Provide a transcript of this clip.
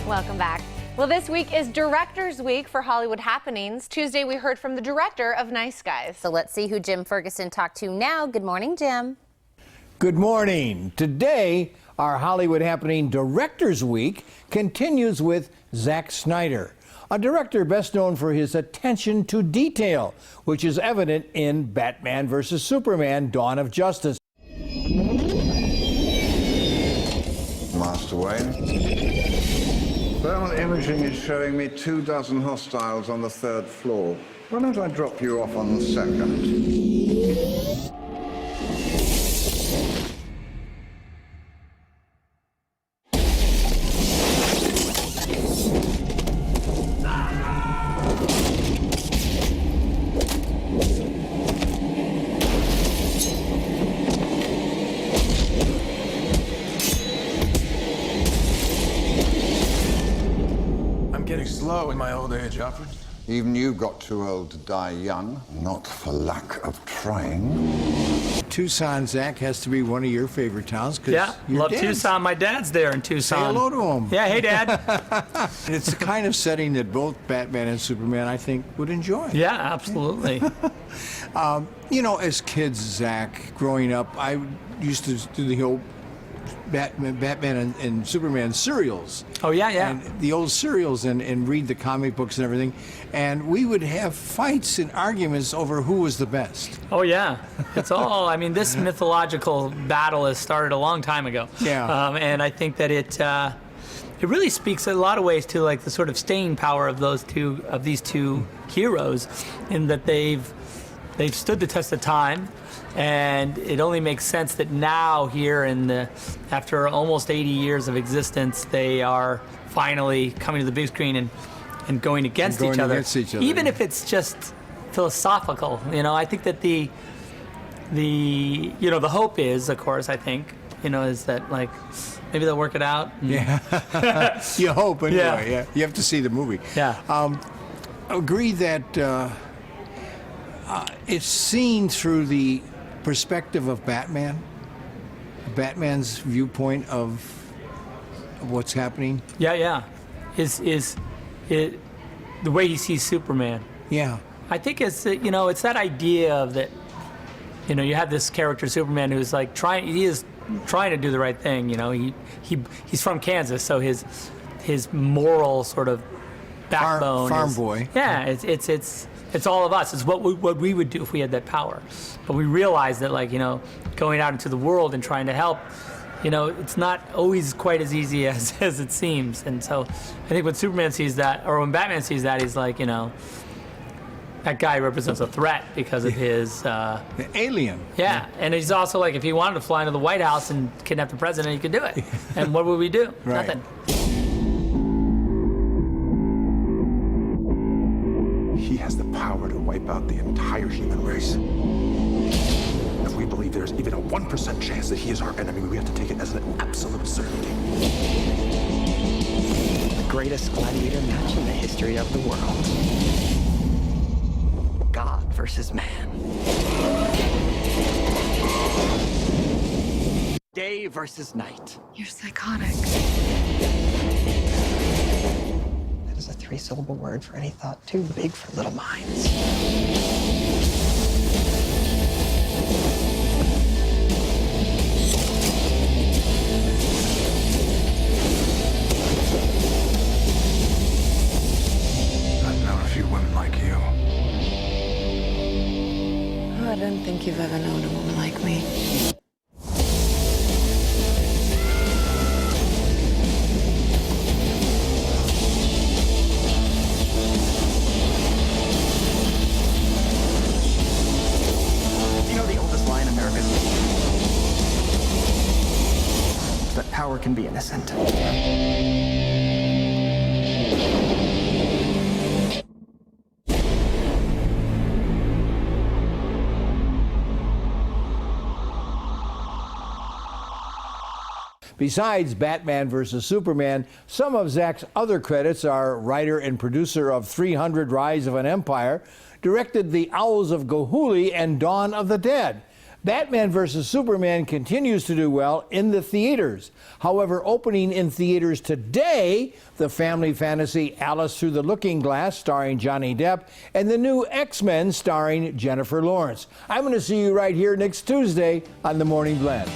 Welcome back. Well, this week is Directors Week for Hollywood Happenings. Tuesday, we heard from the director of Nice Guys. So let's see who Jim Ferguson talked to now. Good morning, Jim. Good morning. Today, our Hollywood Happening Directors Week continues with Zack Snyder, a director best known for his attention to detail, which is evident in Batman vs. Superman: Dawn of Justice. Master Wayne. Thermal imaging is showing me 24 hostiles on the 3rd floor. Why don't I drop you off on the 2nd? Getting slow in my old age, Alfred. Even you got too old to die young, not for lack of trying. Tucson, Zach, has to be one of your favorite towns. Yeah, love Tucson. My dad's there in Tucson. Say hello to him. Yeah, hey, Dad. It's the kind of setting that both Batman and Superman, I think, would enjoy. Yeah, absolutely. You know, as kids, Zach, growing up, I used to do the whole Batman and Superman serials. Oh, yeah, yeah. And the old serials and read the comic books and everything. And we would have fights and arguments over who was the best. Oh, yeah. It's all, I mean, this mythological battle has started a long time ago. Yeah. And I think that it really speaks in a lot of ways to like the sort of staying power of these two heroes, in that they've stood the test of time. And it only makes sense that now, here after almost 80 years of existence, they are finally coming to the big screen and going against each other. Even if it's just philosophical, you know. I think that the hope is, of course, I think, is that like maybe they'll work it out. Yeah, you hope anyway. Yeah, you have to see the movie. Yeah. Agree that it's seen through the perspective of Batman's viewpoint of what's happening. Yeah, yeah. Is it the way he sees Superman? Yeah. I think it's that idea of that. You have this character Superman who's like he is trying to do the right thing. He's from Kansas, so his moral sort of backbone farm is, boy. Yeah, it's all of us. It's what we would do if we had that power. But we realize that, like, going out into the world and trying to help, it's not always quite as easy as it seems. And so I think when Superman sees that, or when Batman sees that, he's like, that guy represents a threat because of his... the alien. Yeah, and he's also like, if he wanted to fly into the White House and kidnap the president, he could do it. And what would we do? Right. Nothing. He has the power to wipe out the entire human race. If we believe there's even a 1% chance that he is our enemy, we have to take it as an absolute certainty. The greatest gladiator match in the history of the world. God versus man. Day versus night. You're psychotic. That is a 3-syllable word for any thought too big for little minds. I've known a few women like you. Oh, I don't think you've ever known a woman like me. That power can be innocent. Besides Batman vs. Superman, some of Zack's other credits are writer and producer of 300: Rise of an Empire, directed The Owls of Ga'Hoole and Dawn of the Dead, Batman vs. Superman continues to do well in the theaters. However, opening in theaters today, the family fantasy Alice Through the Looking Glass starring Johnny Depp and the new X-Men starring Jennifer Lawrence. I'm going to see you right here next Tuesday on The Morning Blend.